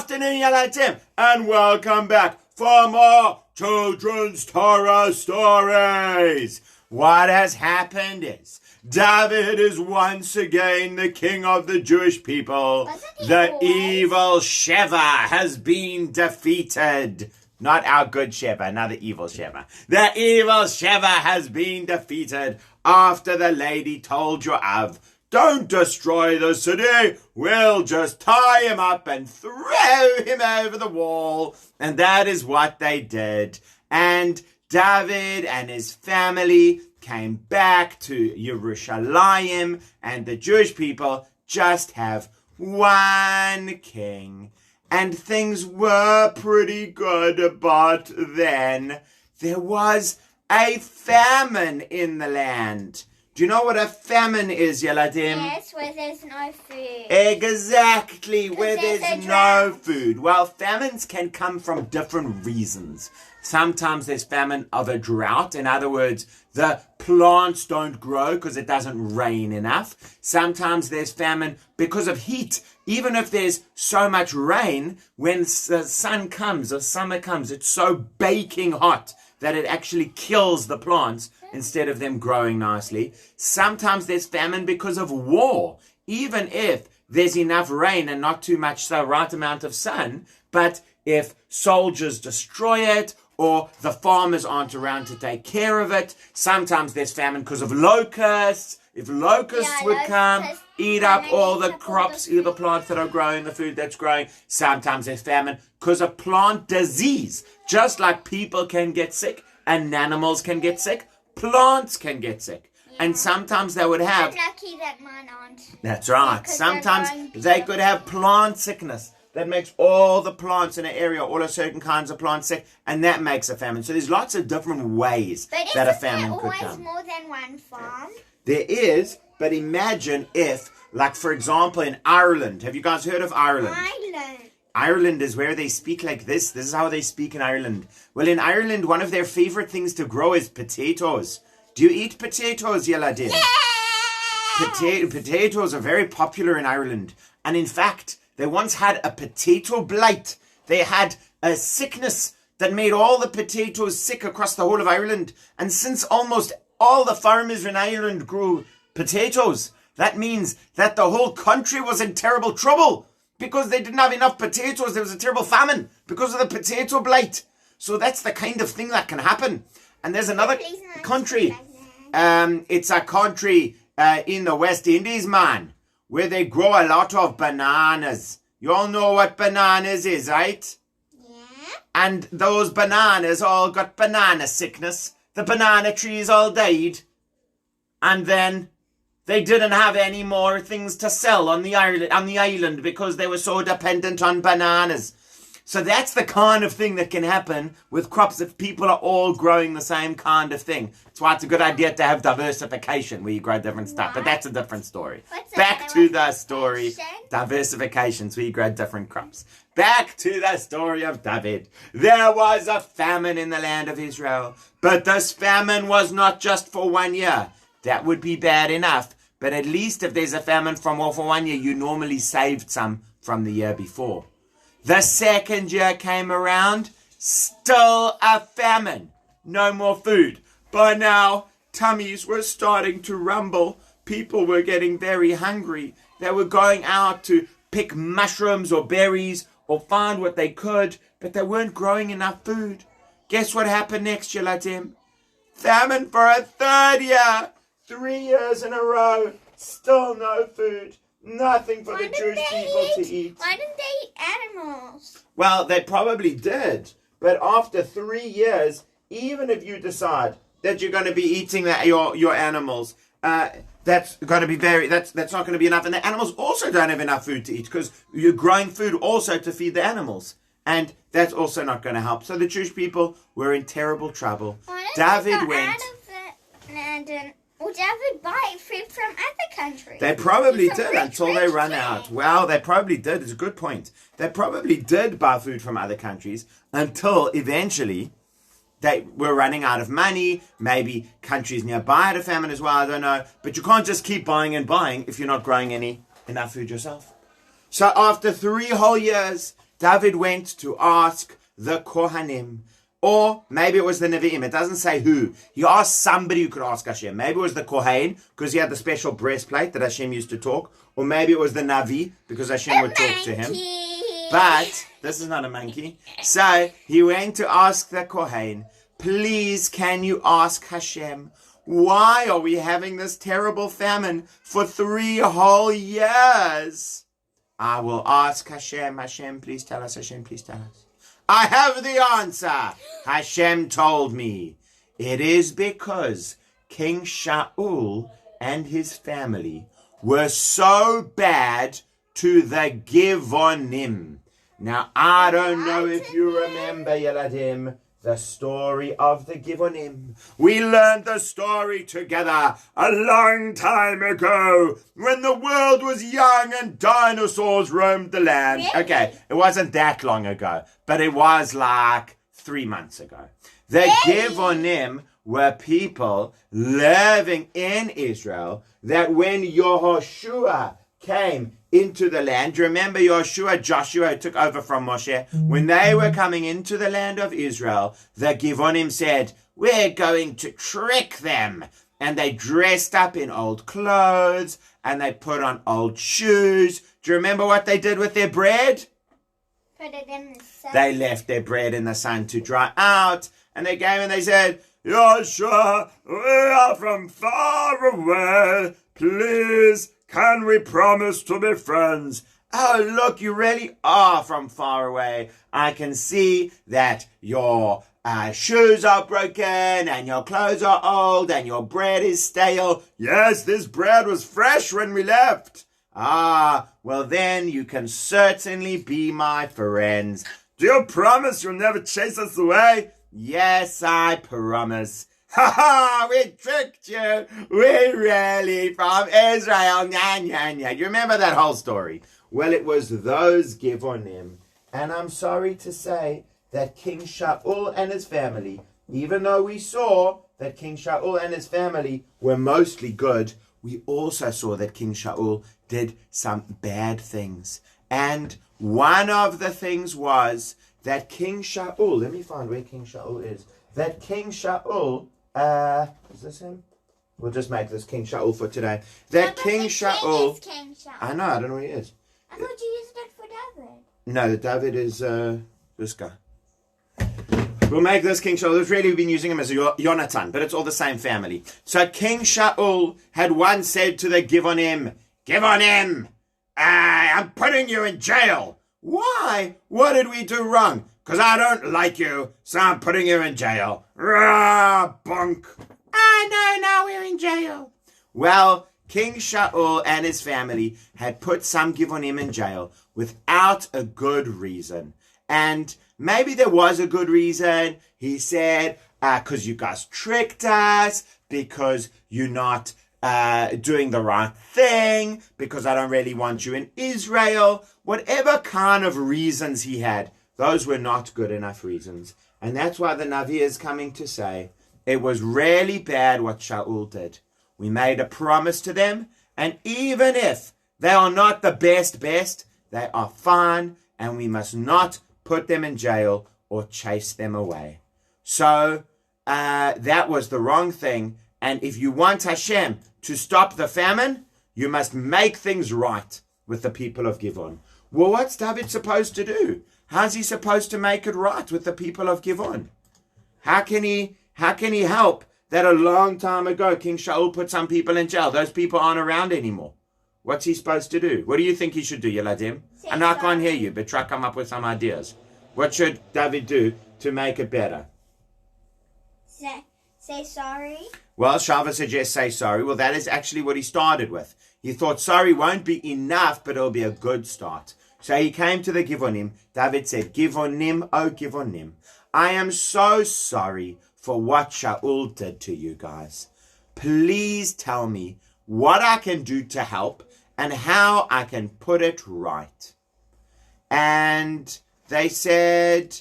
afternoon, Yalatim, and welcome back for more children's Torah stories. What has happened is David is once again the king of the Jewish people. The evil Sheva has been defeated. Not our good Sheva, not the evil Sheva. The evil Sheva has been defeated after the lady told Yoav, "Don't destroy the city. We'll just tie him up and throw him over the wall." And that is what they did. And David and his family came back to Yerushalayim, and the Jewish people just have one king. And things were pretty good, but then there was a famine in the land. Do you know what a famine is, Yeladim? Yes, where there's no food. Exactly, where there's no food. Well, famines can come from different reasons. Sometimes there's famine of a drought. In other words, the plants don't grow because it doesn't rain enough. Sometimes there's famine because of heat. Even if there's so much rain, when the sun comes or summer comes, it's so baking hot that it actually kills the plants instead of them growing nicely. Sometimes there's famine because of war. Even if there's enough rain and not too much, the right amount of sun, but if soldiers destroy it, or the farmers aren't around to take care of it. Sometimes there's famine because of locusts. If locusts would come, eat up all the crops, eat the plants that are growing, the food that's growing. Sometimes there's famine because of plant disease. Just like people can get sick and animals can get sick, plants can get sick. Yeah. And sometimes they would have... I'm lucky that mine aren't. That's right. Sometimes they could have plant sickness. That makes all the plants in an area, all the certain kinds of plants sick, and that makes a famine. So there's lots of different ways that a famine could come. But isn't there always more than one farm? There is, but imagine if, like for example in Ireland, have you guys heard of Ireland? Ireland is where they speak like this. This is how they speak in Ireland. Well, in Ireland, one of their favorite things to grow is potatoes. Do you eat potatoes, Yeladin? Yeah! Potatoes are very popular in Ireland. And in fact, they once had a potato blight. They had a sickness that made all the potatoes sick across the whole of Ireland. And since almost all the farmers in Ireland grew potatoes, that means that the whole country was in terrible trouble because they didn't have enough potatoes. There was a terrible famine because of the potato blight. So that's the kind of thing that can happen. And there's another country. It's a country in the West Indies, man, where they grow a lot of bananas. You all know what bananas is, right? Yeah. And those bananas all got banana sickness. The banana trees all died. And then they didn't have any more things to sell on the island because they were so dependent on bananas. So that's the kind of thing that can happen with crops if people are all growing the same kind of thing. That's why it's a good idea to have diversification where you grow different stuff. But that's a different story. Back to the story. Diversification, so you grow different crops. Back to the story of David. There was a famine in the land of Israel. But this famine was not just for 1 year. That would be bad enough. But at least if there's a famine for 1 year, you normally saved some from the year before. The second year came around, still a famine. No more food. By now, tummies were starting to rumble. People were getting very hungry. They were going out to pick mushrooms or berries or find what they could, but they weren't growing enough food. Guess what happened next, Yelatim? Famine for a third year. 3 years in a row. Still no food. Nothing for the Jewish people to eat. Why didn't they eat animals? Well, they probably did. But after 3 years, even if you decide that you're going to be eating your animals, that's going to be that's not going to be enough. And the animals also don't have enough food to eat because you're growing food also to feed the animals. And that's also not going to help. So the Jewish people were in terrible trouble. David went... Or David buy food from other countries? They probably did until they run out. Well, they probably did. It's a good point. They probably did buy food from other countries until eventually they were running out of money. Maybe countries nearby had a famine as well. I don't know. But you can't just keep buying and buying if you're not growing enough food yourself. So after 3 whole years, David went to ask the Kohanim, or maybe it was the Nevi'im. It doesn't say who. He asked somebody who could ask Hashem. Maybe it was the Kohen, because he had the special breastplate that Hashem used to talk. Or maybe it was the Navi, because Hashem would talk to him. But, this is not a monkey. So, he went to ask the Kohen, please can you ask Hashem, why are we having this terrible famine for 3 whole years? I will ask Hashem. Hashem, please tell us. Hashem, please tell us. I have the answer. Hashem told me. It is because King Shaul and his family were so bad to the Givonim. Now, I don't know if you remember, Yeladim, the story of the Givonim. We learned the story together a long time ago when the world was young and dinosaurs roamed the land. Really? Okay, it wasn't that long ago, but it was like 3 months ago. The Givonim were people living in Israel that when Yehoshua came into the land, do you remember Joshua who took over from Moshe? When they were coming into the land of Israel, the Givonim said, we're going to trick them. And they dressed up in old clothes and they put on old shoes. Do you remember what they did with their bread? Put it in the sun. They left their bread in the sun to dry out. And they came and they said, Joshua, we are from far away. Please, can we promise to be friends? Oh, look, you really are from far away. I can see that your shoes are broken and your clothes are old and your bread is stale. Yes, this bread was fresh when we left. Ah, well then you can certainly be my friends. Do you promise you'll never chase us away? Yes, I promise. Ha ha, we tricked you. We're really from Israel. Nya, nya, nya. You remember that whole story? Well, it was those Givonim. And I'm sorry to say that King Shaul and his family, even though we saw that King Shaul and his family were mostly good, we also saw that King Shaul did some bad things. And one of the things was that King Shaul, let me find where King Shaul is. That King Shaul, is this him? We'll just make this King Shaul for today. That King Shaul, King Shaul. I know, I don't know where he is. I thought you used it for David. No, the David is this guy. We'll make this King Shaul. We've really been using him as a Yonatan, but it's all the same family. So King Shaul had once said to the Givonim, Givonim, I'm putting you in jail. Why? What did we do wrong? Because I don't like you, so I'm putting you in jail. Rah, bunk. Now we're in jail. Well, King Shaul and his family had put some Givonim in jail without a good reason. And maybe there was a good reason. He said, because you guys tricked us, because you're not doing the right thing, because I don't really want you in Israel. Whatever kind of reasons he had, those were not good enough reasons. And that's why the Navi is coming to say, it was really bad what Shaul did. We made a promise to them, and even if they are not the best, they are fine, and we must not put them in jail or chase them away. So that was the wrong thing. And if you want Hashem to stop the famine, you must make things right with the people of Givon. Well, what's David supposed to do? How's he supposed to make it right with the people of Givon? How can he help that a long time ago King Shaul put some people in jail? Those people aren't around anymore. What's he supposed to do? What do you think he should do, Yeladim? I know I can't hear you, but try to come up with some ideas. What should David do to make it better? Say sorry. Well, Shava suggests say sorry. Well, that is actually what he started with. He thought sorry won't be enough, but it'll be a good start. So he came to the Givonim. David said, Givonim, oh Givonim, I am so sorry for what Shaul did to you guys. Please tell me what I can do to help and how I can put it right. And they said,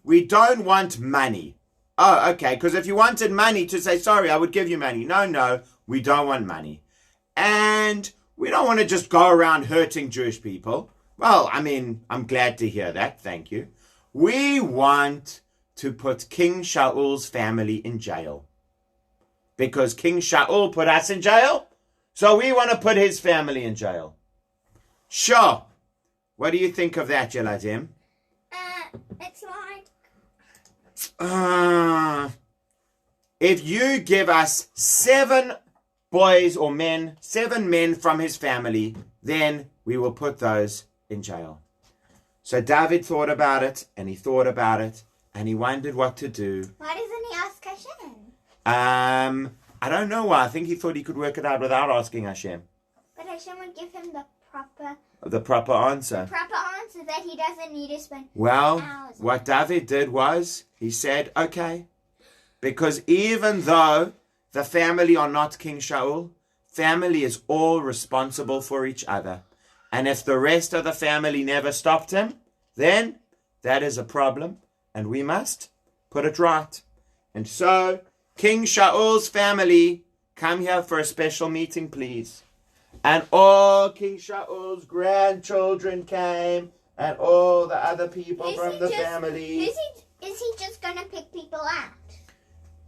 we don't want money. Oh, okay, because if you wanted money to say sorry, I would give you money. No, we don't want money. And We don't want to just go around hurting Jewish people. Well, I mean, I'm glad to hear that. Thank you. We want to put King Shaul's family in jail. Because King Shaul put us in jail, so we want to put his family in jail. Sure. What do you think of that, Yeladim? It's like... if you give us 7 boys or men, 7 men from his family, then we will put those in jail. So David thought about it, and he thought about it, and he wondered what to do. Why doesn't he ask Hashem? I don't know why. I think he thought he could work it out without asking Hashem. But Hashem would give him the proper answer. Proper answer that he doesn't need to spend Well, hours what David did was, he said, okay. Because even though the family are not King Shaul, family is all responsible for each other. And if the rest of the family never stopped him, then that is a problem, and we must put it right. And so, King Shaul's family, come here for a special meeting, please. And all King Shaul's grandchildren came, and all the other people from the family. Is he just going to pick people out?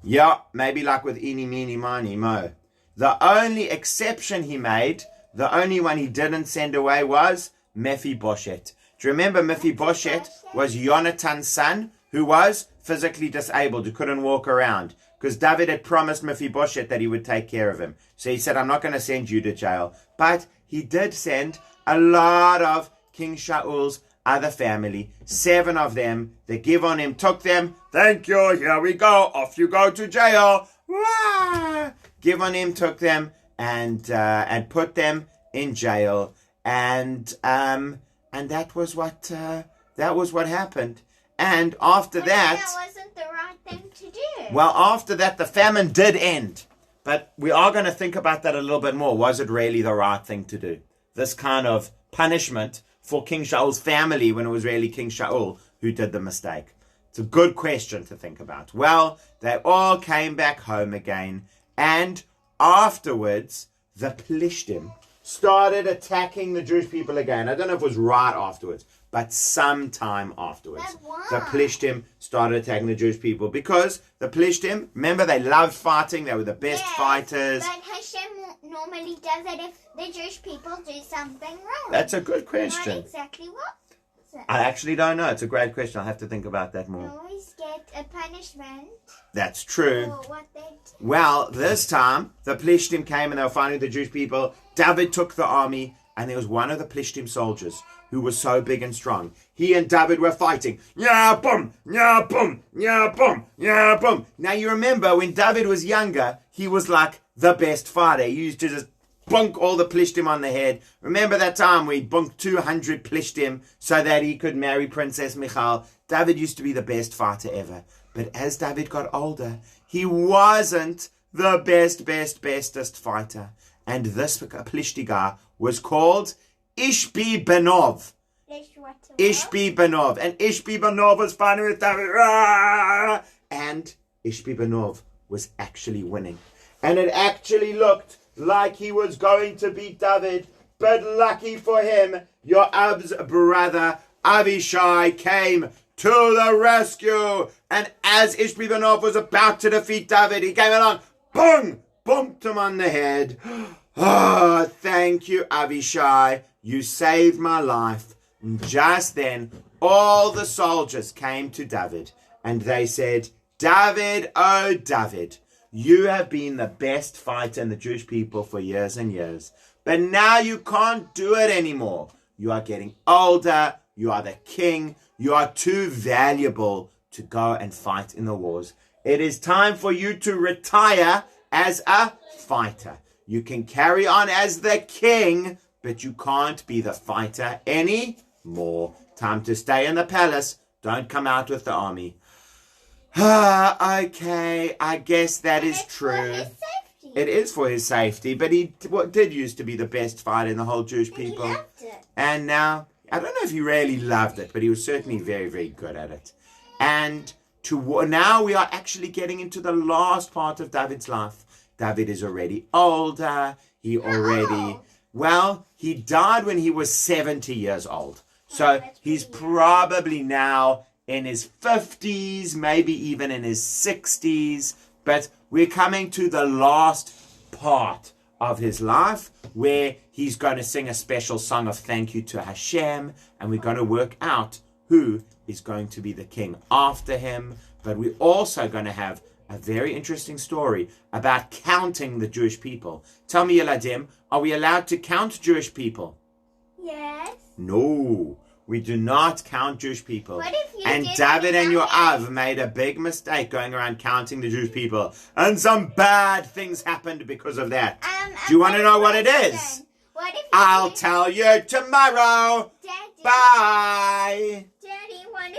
Yeah, maybe like with Eeny, Meeny, Miny, Mo. The only exception he made, the only one he didn't send away was Mephibosheth. Do you remember Mephibosheth was Jonathan's son, who was physically disabled, who couldn't walk around? Because David had promised Mephibosheth that he would take care of him. So he said, I'm not going to send you to jail. But he did send a lot of King Shaul's other family, 7 of them. The Givonim took them. Thank you, here we go. Off you go to jail. Wah! Givonim took them and put them in jail. And that was what happened. And after that wasn't the right thing to do. Well, after that, the famine did end. But we are going to think about that a little bit more. Was it really the right thing to do? This kind of punishment for King Shaul's family when it was really King Shaul who did the mistake. It's a good question to think about. Well, they all came back home again. And afterwards, the Plishtim started attacking the Jewish people again. I don't know if it was right afterwards, but sometime afterwards. The Plishtim started attacking the Jewish people because the Plishtim, remember, they loved fighting. They were the best fighters. But Hashem normally does it if the Jewish people do something wrong. That's a good question. Not exactly what? I actually don't know. It's a great question. I'll have to think about that They more. always get a punishment That's true. for what they do. Well, this time, the Plishtim came and they were fighting the Jewish people. David took the army, and there was one of the Plishtim soldiers who was so big and strong. He and David were fighting. Yeah, boom, yeah, boom, yeah, boom, yeah, boom. Now, you remember, when David was younger, he was like the best fighter. He used to just bunk all the Plishtim on the head. Remember that time where he bunked 200 Plishtim so that he could marry Princess Michal? David used to be the best fighter ever. But as David got older, he wasn't the bestest fighter. And this Plishti guy was called Ishbi Benov. Ishbi Benov. And Ishbi Benov was fighting with David. And Ishbi Benov was actually winning. And it actually looked like he was going to beat David. But lucky for him, Yoav's brother Avishai came to the rescue. And as Ishbi Benov was about to defeat David, he came along, boom, bumped him on the head. Oh, thank you, Avishai. You saved my life. And just then, all the soldiers came to David, and they said, David, oh David, you have been the best fighter in the Jewish people for years and years. But now you can't do it anymore. You are getting older. You are the king. You are too valuable to go and fight in the wars. It is time for you to retire as a fighter. You can carry on as the king, but you can't be the fighter anymore. Time to stay in the palace. Don't come out with the army. Okay, I guess that is true. It is for his safety, but he did used to be the best fighter in the whole Jewish people. He loved it. And now, I don't know if he really loved it, but he was certainly very, very good at it. And now we are actually getting into the last part of David's life. David is already older. Well, he died when he was 70 years old. So that's he's pretty probably now in his 50s, maybe even in his 60s. But we're coming to the last part of his life where he's going to sing a special song of thank you to Hashem, and we're going to work out who is going to be the king after him. But we're also going to have a very interesting story about counting the Jewish people. Tell me, Yeladim, are we allowed to count Jewish people? Yes. No, we do not count Jewish people. What if you And did David it and your wrong? Av made a big mistake going around counting the Jewish people. And some bad things happened because of that. Do you want to know what it is? What if you I'll did- tell you tomorrow. Daddy, Bye. Daddy, what if